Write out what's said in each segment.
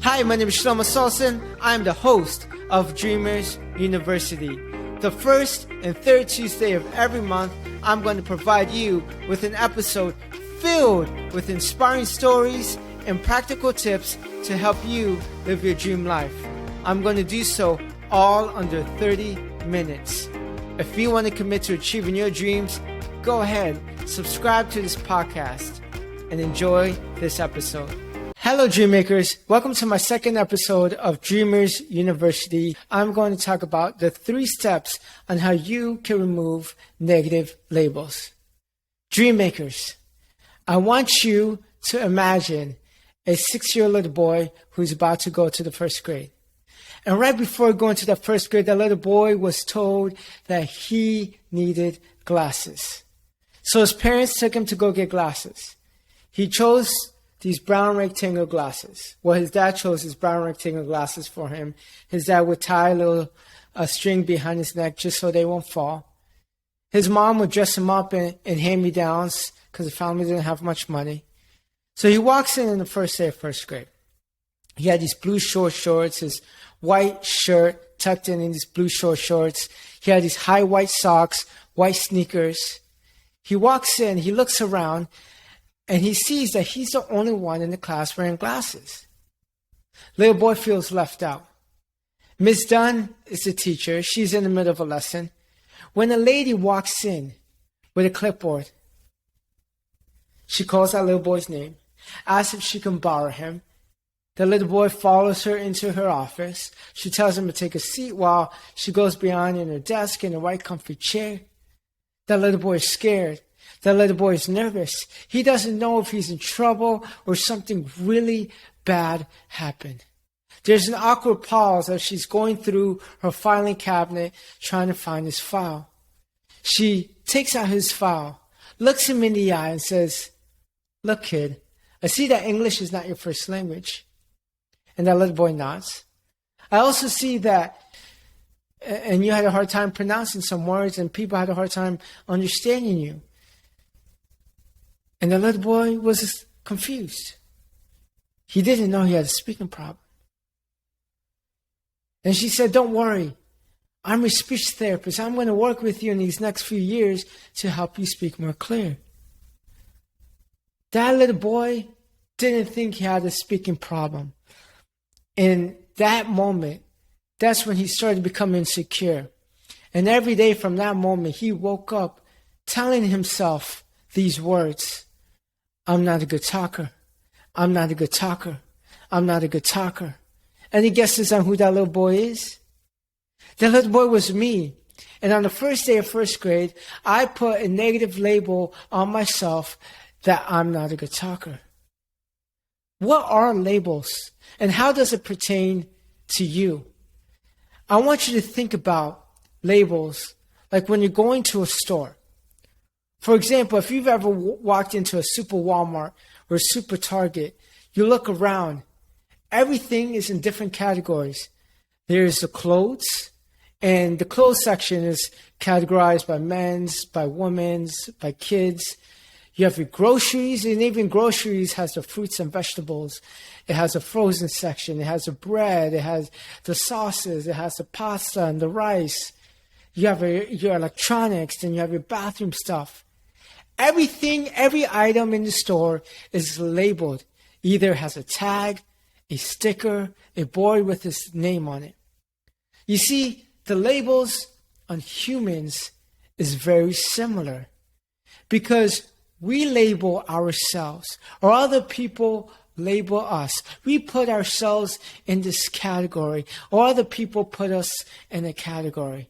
Hi, my name is Shelomo Solson. I'm the host of Dreamers University. The first and third Tuesday of every month, I'm going to provide you with an episode filled with inspiring stories and practical tips to help you live your dream life. I'm going to do so all under 30 minutes. If you want to commit to achieving your dreams, go ahead, subscribe to this podcast, and enjoy this episode. Hello, Dreammakers. Welcome to my second episode of Dreamers University. I'm going to talk about the 3 steps on how you can remove negative labels. Dreammakers, I want you to imagine a 6-year-old little boy who's about to go to the first grade. And right before going to the first grade, that little boy was told that he needed glasses. So his parents took him to go get glasses. He chose these brown rectangle glasses. Well, his dad chose his brown rectangle glasses for him. His dad would tie a string behind his neck just so they won't fall. His mom would dress him up in hand-me-downs because the family didn't have much money. So he walks in the first day of first grade. He had these blue short shorts, his white shirt tucked in these blue short shorts. He had these high white socks, white sneakers. He walks in, he looks around, and he sees that he's the only one in the class wearing glasses. Little boy feels left out. Miss Dunn is the teacher. She's in the middle of a lesson. When a lady walks in with a clipboard, she calls that little boy's name, asks if she can borrow him. The little boy follows her into her office. She tells him to take a seat while she goes behind in her desk in a white comfy chair. That little boy is scared. That little boy is nervous. He doesn't know if he's in trouble or something really bad happened. There's an awkward pause as she's going through her filing cabinet trying to find his file. She takes out his file, looks him in the eye and says, "Look, kid, I see that English is not your first language." And that little boy nods. "I also see that and you had a hard time pronouncing some words and people had a hard time understanding you." And the little boy was confused. He didn't know he had a speaking problem. And she said, "Don't worry. I'm a speech therapist. I'm going to work with you in these next few years to help you speak more clear." That little boy didn't think he had a speaking problem. In that moment, that's when he started to become insecure. And every day from that moment, he woke up telling himself these words: "I'm not a good talker. I'm not a good talker. I'm not a good talker." Any guesses on who that little boy is? That little boy was me. And on the first day of first grade, I put a negative label on myself that I'm not a good talker. What are labels? And how does it pertain to you? I want you to think about labels like when you're going to a store. For example, if you've ever walked into a super Walmart or a super Target, you look around. Everything is in different categories. There's the clothes, and the clothes section is categorized by men's, by women's, by kids. You have your groceries, and even groceries has the fruits and vegetables. It has a frozen section. It has the bread. It has the sauces. It has the pasta and the rice. You have your electronics, and you have your bathroom stuff. Everything, every item in the store is labeled. Either has a tag, a sticker, a board with his name on it. You see, the labels on humans is very similar because we label ourselves or other people label us. We put ourselves in this category or other people put us in a category.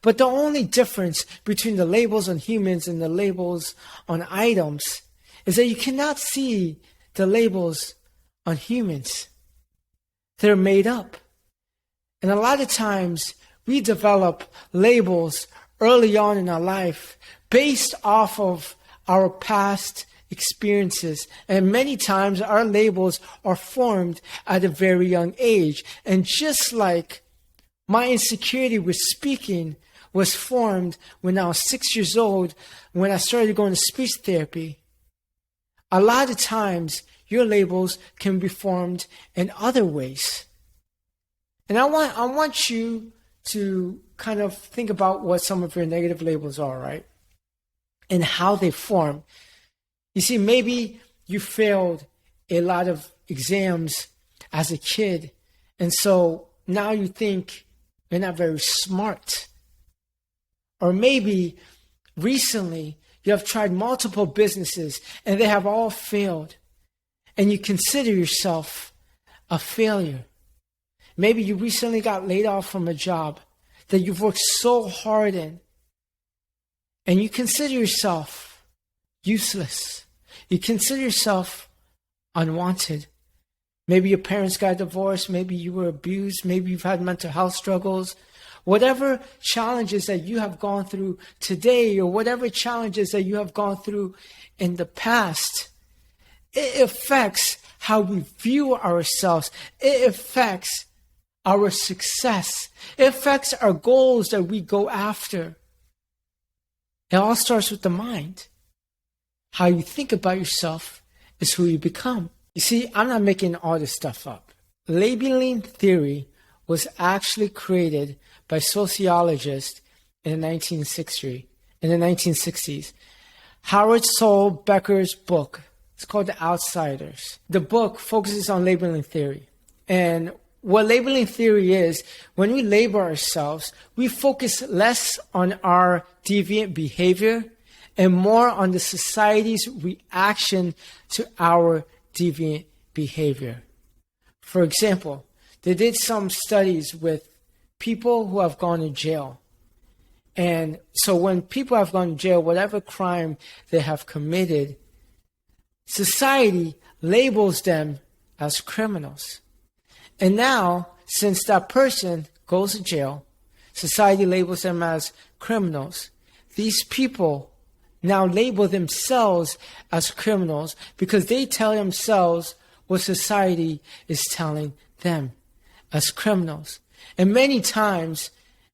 But the only difference between the labels on humans and the labels on items is that you cannot see the labels on humans. They're made up. And a lot of times we develop labels early on in our life based off of our past experiences. And many times our labels are formed at a very young age. And just like my insecurity with speaking was formed when I was 6 years old, when I started going to speech therapy, a lot of times your labels can be formed in other ways. And I want you to kind of think about what some of your negative labels are, right? And how they form. You see, maybe you failed a lot of exams as a kid, and so now you think you're not very smart. Or maybe recently you have tried multiple businesses and they have all failed, and you consider yourself a failure. Maybe you recently got laid off from a job that you've worked so hard in, and you consider yourself useless. You consider yourself unwanted. Maybe your parents got divorced. Maybe you were abused. Maybe you've had mental health struggles. Whatever challenges that you have gone through today, or whatever challenges that you have gone through in the past, it affects how we view ourselves. It affects our success. It affects our goals that we go after. It all starts with the mind. How you think about yourself is who you become. You see, I'm not making all this stuff up. Labeling theory was actually created by sociologists in the 1960s. Howard Saul Becker's book, it's called The Outsiders. The book focuses on labeling theory. And what labeling theory is, when we label ourselves, we focus less on our deviant behavior and more on the society's reaction to our deviant behavior. For example, they did some studies with people who have gone to jail. And so when people have gone to jail, whatever crime they have committed, society labels them as criminals. And now, since that person goes to jail, society labels them as criminals. These people now label themselves as criminals because they tell themselves what society is telling them as criminals. And many times,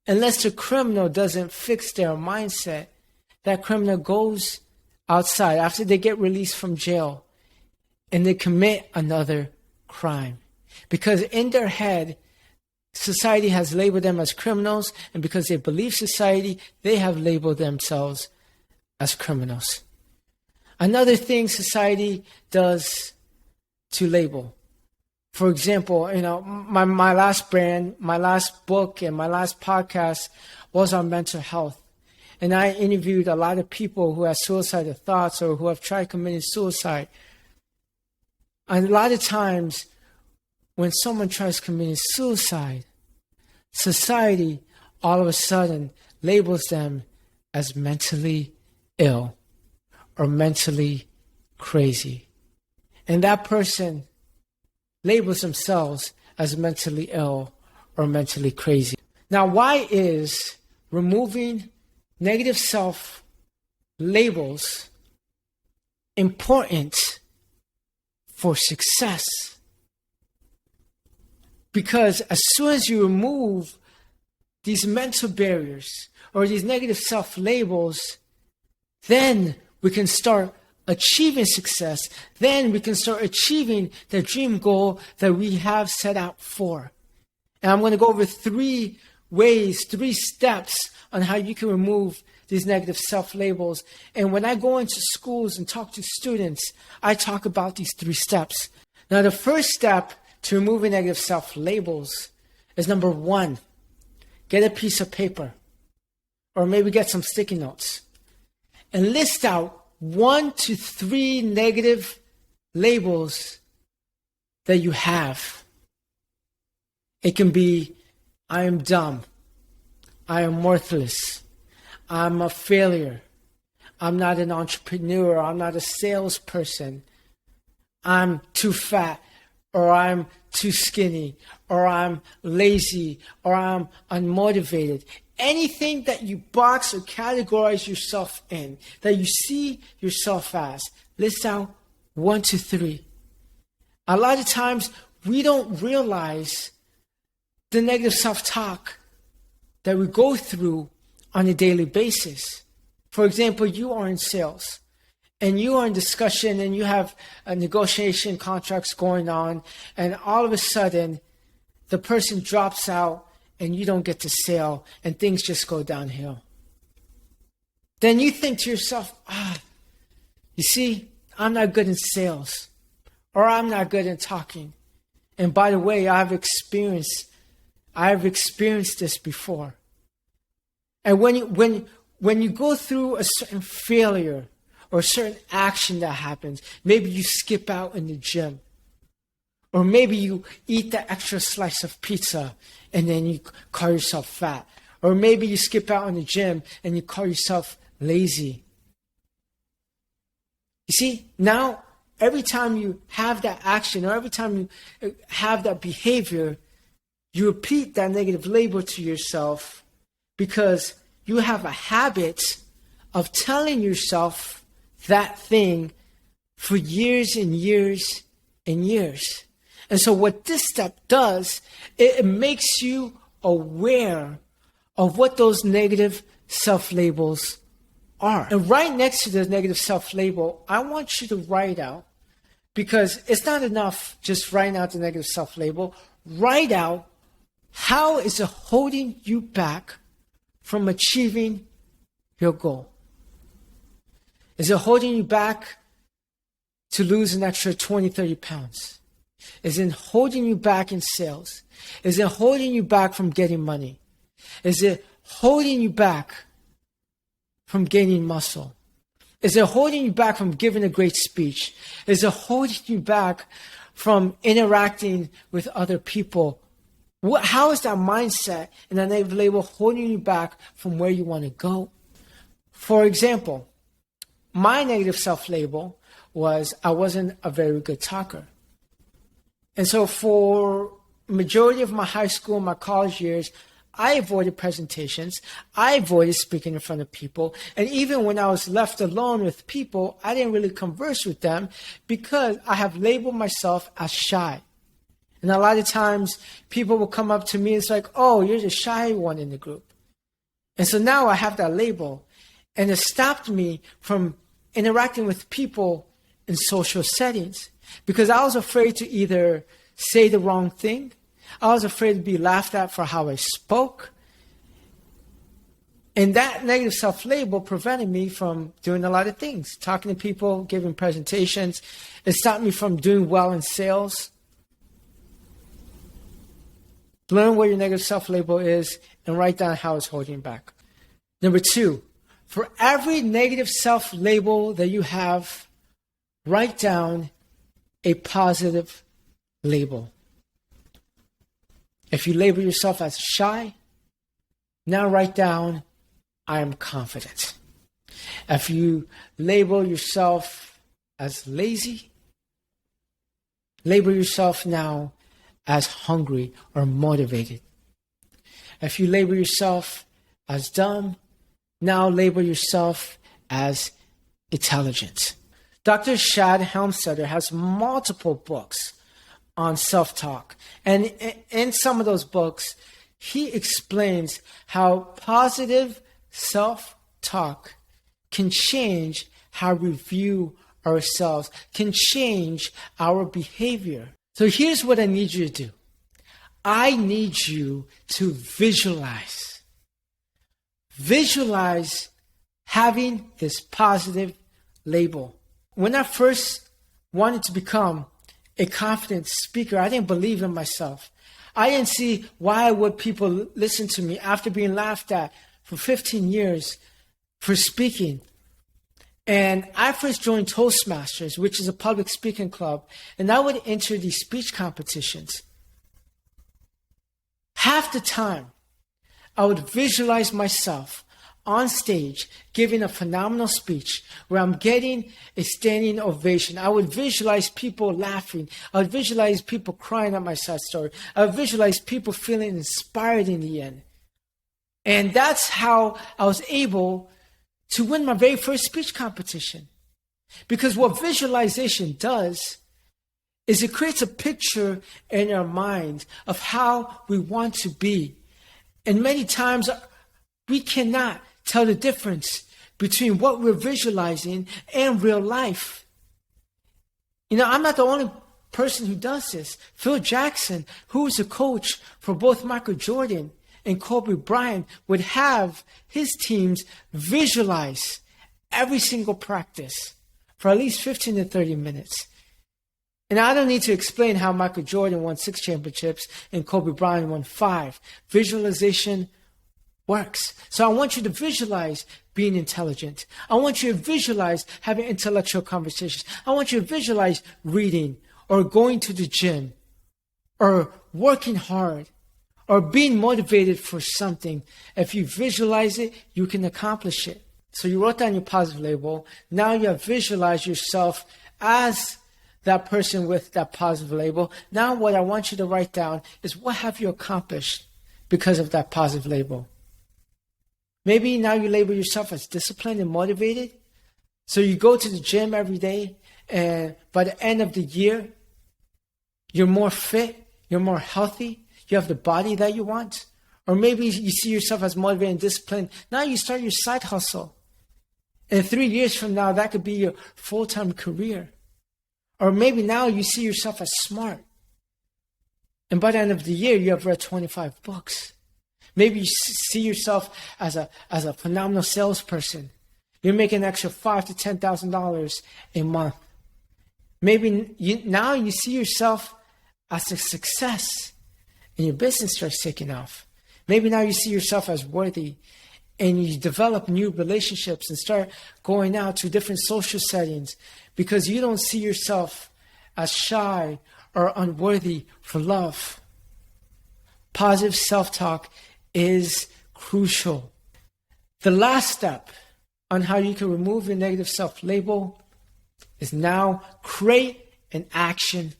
unless the criminal doesn't fix their mindset, that criminal goes outside after they get released from jail and they commit another crime. Because in their head, society has labeled them as criminals, and because they believe society, they have labeled themselves as criminals. Another thing society does to label. For example, my last brand, my last book, and my last podcast was on mental health. And I interviewed a lot of people who have suicidal thoughts or who have tried committing suicide. And a lot of times, when someone tries committing suicide, society all of a sudden labels them as mentally ill or mentally crazy. And that person labels themselves as mentally ill or mentally crazy. Now, why is removing negative self-labels important for success? Because as soon as you remove these mental barriers or these negative self-labels, then we can start achieving success. Then we can start achieving the dream goal that we have set out for. And I'm going to go over 3 steps on how you can remove these negative self-labels. And when I go into schools and talk to students, I talk about these 3 steps. Now, the first step to removing negative self-labels is number 1, get a piece of paper or maybe get some sticky notes and list out 1 to 3 negative labels that you have. It can be, I am dumb, I am worthless, I'm a failure, I'm not an entrepreneur, I'm not a salesperson, I'm too fat, or I'm too skinny, or I'm lazy, or I'm unmotivated. Anything that you box or categorize yourself in, that you see yourself as, list out 1 to 3. A lot of times, we don't realize the negative self-talk that we go through on a daily basis. For example, you are in sales, and you are in discussion and you have a negotiation contracts going on, and all of a sudden the person drops out and you don't get to sale and things just go downhill. Then you think to yourself, you see, I'm not good in sales, or I'm not good in talking. And by the way, I've experienced this before. And when you go through a certain failure or a certain action that happens, maybe you skip out in the gym, or maybe you eat that extra slice of pizza and then you call yourself fat, or maybe you skip out in the gym and you call yourself lazy. You see, now every time you have that action or every time you have that behavior, you repeat that negative label to yourself because you have a habit of telling yourself that thing for years and years and years. And so what this step does, it makes you aware of what those negative self-labels are. And right next to the negative self-label, I want you to write out, because it's not enough just writing out the negative self-label. Write out, how is it holding you back from achieving your goal? Is it holding you back to lose an extra 20, 30 pounds? Is it holding you back in sales? Is it holding you back from getting money? Is it holding you back from gaining muscle? Is it holding you back from giving a great speech? Is it holding you back from interacting with other people? How is that mindset and that negative label holding you back from where you want to go? For example, my negative self-label was I wasn't a very good talker. And so for majority of my high school and my college years, I avoided presentations. I avoided speaking in front of people. And even when I was left alone with people, I didn't really converse with them because I have labeled myself as shy. And a lot of times people will come up to me and it's like, oh, you're the shy one in the group. And so now I have that label. And it stopped me from interacting with people in social settings because I was afraid to either say the wrong thing. I was afraid to be laughed at for how I spoke. And that negative self-label prevented me from doing a lot of things. Talking to people, giving presentations. It stopped me from doing well in sales. Learn what your negative self-label is and write down how it's holding you back. Number 2, for every negative self-label that you have, write down a positive label. If you label yourself as shy, now write down, I am confident. If you label yourself as lazy, label yourself now as hungry or motivated. If you label yourself as dumb, now label yourself as intelligent. Dr. Shad Helmstetter has multiple books on self-talk. And in some of those books, he explains how positive self-talk can change how we view ourselves, can change our behavior. So here's what I need you to do. I need you to visualize. Visualize having this positive label. When I first wanted to become a confident speaker, I didn't believe in myself. I didn't see why would people listen to me after being laughed at for 15 years for speaking. And I first joined Toastmasters, which is a public speaking club, and I would enter these speech competitions. Half the time, I would visualize myself on stage giving a phenomenal speech where I'm getting a standing ovation. I would visualize people laughing. I would visualize people crying at my sad story. I would visualize people feeling inspired in the end. And that's how I was able to win my very first speech competition. Because what visualization does is it creates a picture in our mind of how we want to be. And many times we cannot tell the difference between what we're visualizing and real life. I'm not the only person who does this. Phil Jackson, who was a coach for both Michael Jordan and Kobe Bryant, would have his teams visualize every single practice for at least 15 to 30 minutes. And I don't need to explain how Michael Jordan won 6 championships and Kobe Bryant won 5. Visualization works. So I want you to visualize being intelligent. I want you to visualize having intellectual conversations. I want you to visualize reading or going to the gym or working hard or being motivated for something. If you visualize it, you can accomplish it. So you wrote down your positive label. Now you have visualized yourself as that person with that positive label. Now what I want you to write down is, what have you accomplished because of that positive label? Maybe now you label yourself as disciplined and motivated. So you go to the gym every day, and by the end of the year, you're more fit, you're more healthy, you have the body that you want. Or maybe you see yourself as motivated and disciplined. Now you start your side hustle. And 3 years from now, that could be your full-time career. Or maybe now you see yourself as smart. And by the end of the year, you have read 25 books. Maybe you see yourself as a phenomenal salesperson. You're making an extra $5,000 to $10,000 a month. Maybe now you see yourself as a success and your business starts taking off. Maybe now you see yourself as worthy and you develop new relationships and start going out to different social settings because you don't see yourself as shy or unworthy for love. Positive self-talk is crucial. The last step on how you can remove your negative self-label is now create an action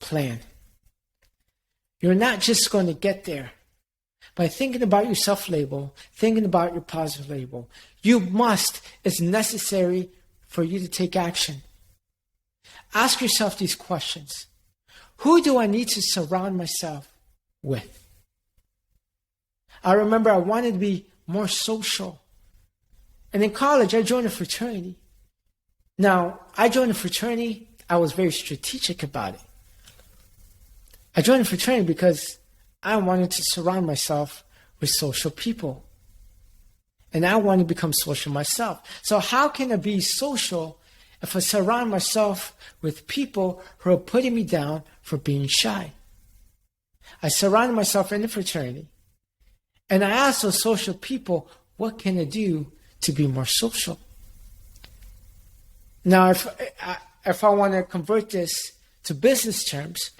plan. You're not just going to get there by thinking about your self-label, thinking about your positive label. You must, it's necessary for you to take action. Ask yourself these questions. Who do I need to surround myself with? I remember I wanted to be more social. And in college, I joined a fraternity. Now, I joined a fraternity. I was very strategic about it. I joined a fraternity because I wanted to surround myself with social people. And I want to become social myself. So how can I be social if I surround myself with people who are putting me down for being shy? I surrounded myself in the fraternity. And I asked those social people, what can I do to be more social? Now, if I want to convert this to business terms,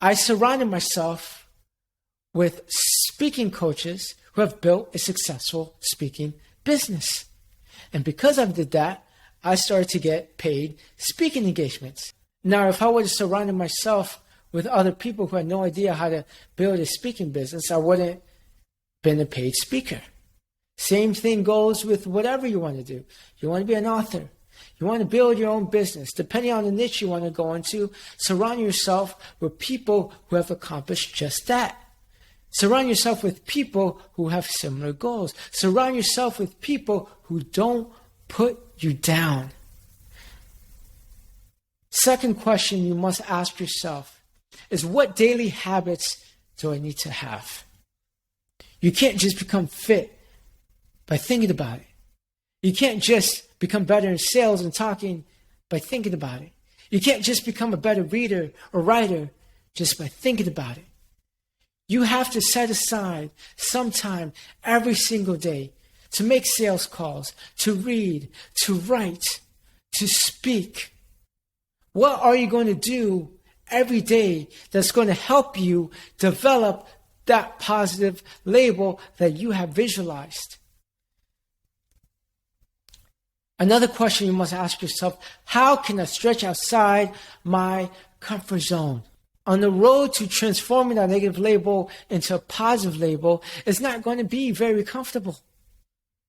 I surrounded myself with speaking coaches who have built a successful speaking business. And because I did that, I started to get paid speaking engagements. Now, if I would have surrounded myself with other people who had no idea how to build a speaking business, I wouldn't been a paid speaker. Same thing goes with whatever you want to do. You want to be an author. You want to build your own business. Depending on the niche you want to go into, surround yourself with people who have accomplished just that. Surround yourself with people who have similar goals. Surround yourself with people who don't put you down. Second question you must ask yourself is, what daily habits do I need to have? You can't just become fit by thinking about it. You can't just become better in sales and talking by thinking about it. You can't just become a better reader or writer just by thinking about it. You have to set aside some time every single day to make sales calls, to read, to write, to speak. What are you going to do every day that's going to help you develop that positive label that you have visualized? Another question you must ask yourself, how can I stretch outside my comfort zone? On the road to transforming that negative label into a positive label, it's not going to be very comfortable.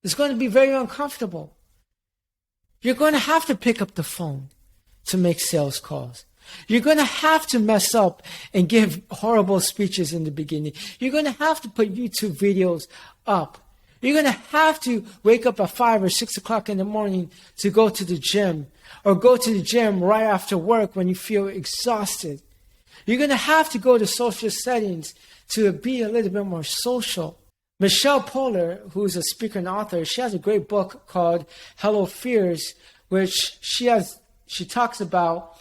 It's going to be very uncomfortable. You're going to have to pick up the phone to make sales calls. You're going to have to mess up and give horrible speeches in the beginning. You're going to have to put YouTube videos up. You're going to have to wake up at 5 or 6 o'clock in the morning to go to the gym, or go to the gym right after work when you feel exhausted. You're going to have to go to social settings to be a little bit more social. Michelle Poler, who's a speaker and author, she has a great book called Hello Fears, which she talks about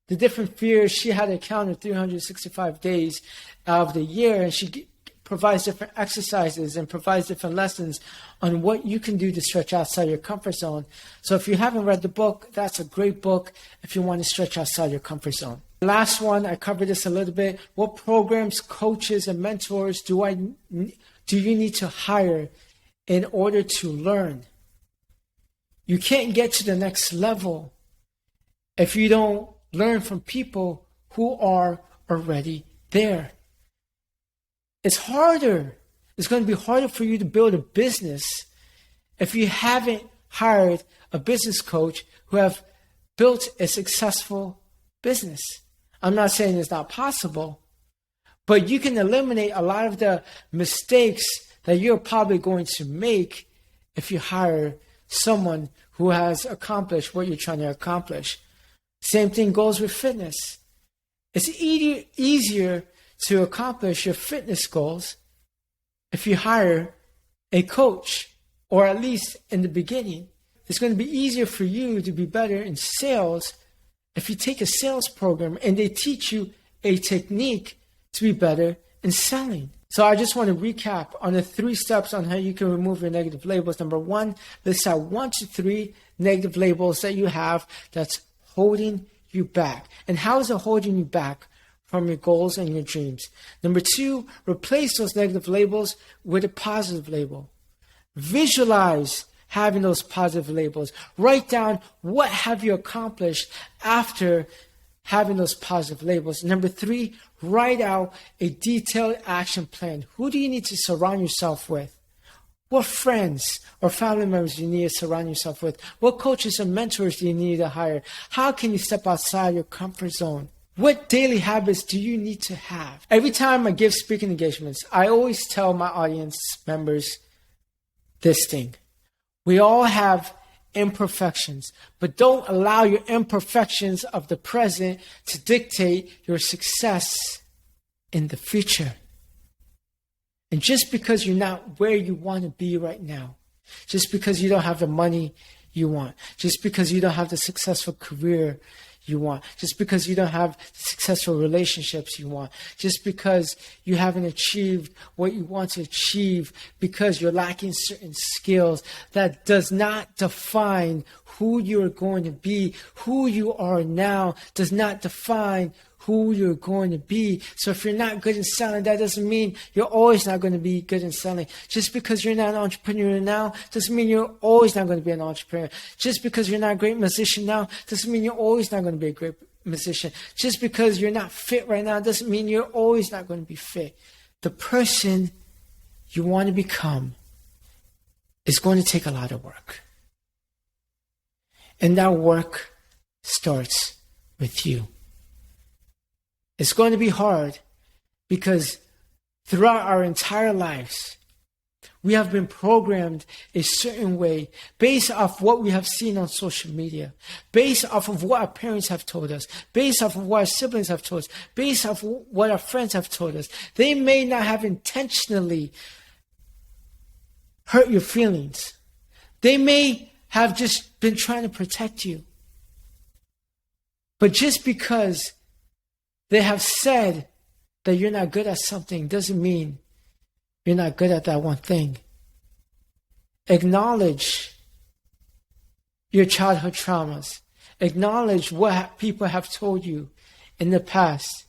the different fears she had encountered 365 days of the year, and she provides different exercises and provides different lessons on what you can do to stretch outside your comfort zone. So if you haven't read the book, that's a great book if you want to stretch outside your comfort zone. The last one, I covered this a little bit. What programs, coaches, and mentors do you need to hire in order to learn? You can't get to the next level if you don't learn from people who are already there. It's harder. It's going to be harder for you to build a business if you haven't hired a business coach who have built a successful business. I'm not saying it's not possible, but you can eliminate a lot of the mistakes that you're probably going to make if you hire someone who has accomplished what you're trying to accomplish. Same thing goes with fitness. It's easier to accomplish your fitness goals if you hire a coach, or at least in the beginning. It's going to be easier for you to be better in sales if you take a sales program and they teach you a technique to be better in selling. So I just want to recap on the 3 steps on how you can remove your negative labels. Number 1, list out 1 to 3 negative labels that you have that's holding you back. And how is it holding you back from your goals and your dreams? Number 2, replace those negative labels with a positive label. Visualize having those positive labels. Write down what have you accomplished after having those positive labels. Number 3, write out a detailed action plan. Who do you need to surround yourself with? What friends or family members do you need to surround yourself with? What coaches and mentors do you need to hire? How can you step outside your comfort zone? What daily habits do you need to have? Every time I give speaking engagements, I always tell my audience members this thing. We all have imperfections, but don't allow your imperfections of the present to dictate your success in the future. And just because you're not where you want to be right now, just because you don't have the money you want, just because you don't have the successful career you want, just because you don't have the successful relationships you want, just because you haven't achieved what you want to achieve, because you're lacking certain skills, that does not define who you're going to be. Who you are now does not define who you're going to be. So if you're not good in selling, that doesn't mean you're always not going to be good in selling. Just because you're not an entrepreneur now doesn't mean you're always not going to be an entrepreneur. Just because you're not a great musician now doesn't mean you're always not going to be a great musician. Just because you're not fit right now doesn't mean you're always not going to be fit. The person you want to become is going to take a lot of work. And that work starts with you. It's going to be hard because throughout our entire lives, we have been programmed a certain way based off what we have seen on social media, based off of what our parents have told us, based off of what our siblings have told us, based off of what our friends have told us. They may not have intentionally hurt your feelings. They may have just been trying to protect you. But just because they have said that you're not good at something doesn't mean you're not good at that one thing. Acknowledge your childhood traumas. Acknowledge what people have told you in the past.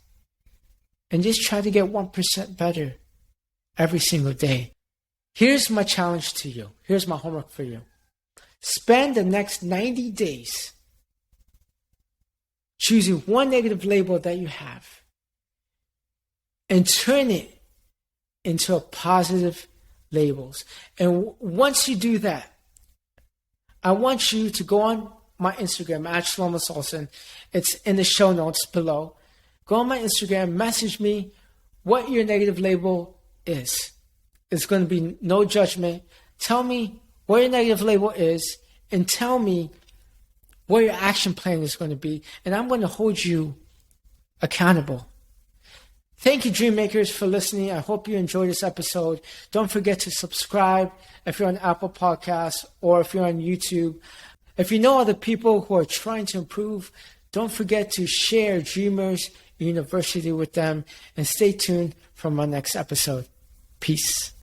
And just try to get 1% better every single day. Here's my challenge to you. Here's my homework for you. Spend the next 90 days choosing one negative label that you have and turn it into a positive labels. And once you do that, I want you to go on my Instagram at Shelomo Solson. It's in the show notes below. Go on my Instagram, message me what your negative label is. It's going to be no judgment. Tell me what your negative label is, and tell me what your action plan is going to be, and I'm going to hold you accountable. Thank you, Dreammakers, for listening. I hope you enjoyed this episode. Don't forget to subscribe if you're on Apple Podcasts or if you're on YouTube. If you know other people who are trying to improve, don't forget to share Dreamers University with them, and stay tuned for my next episode. Peace.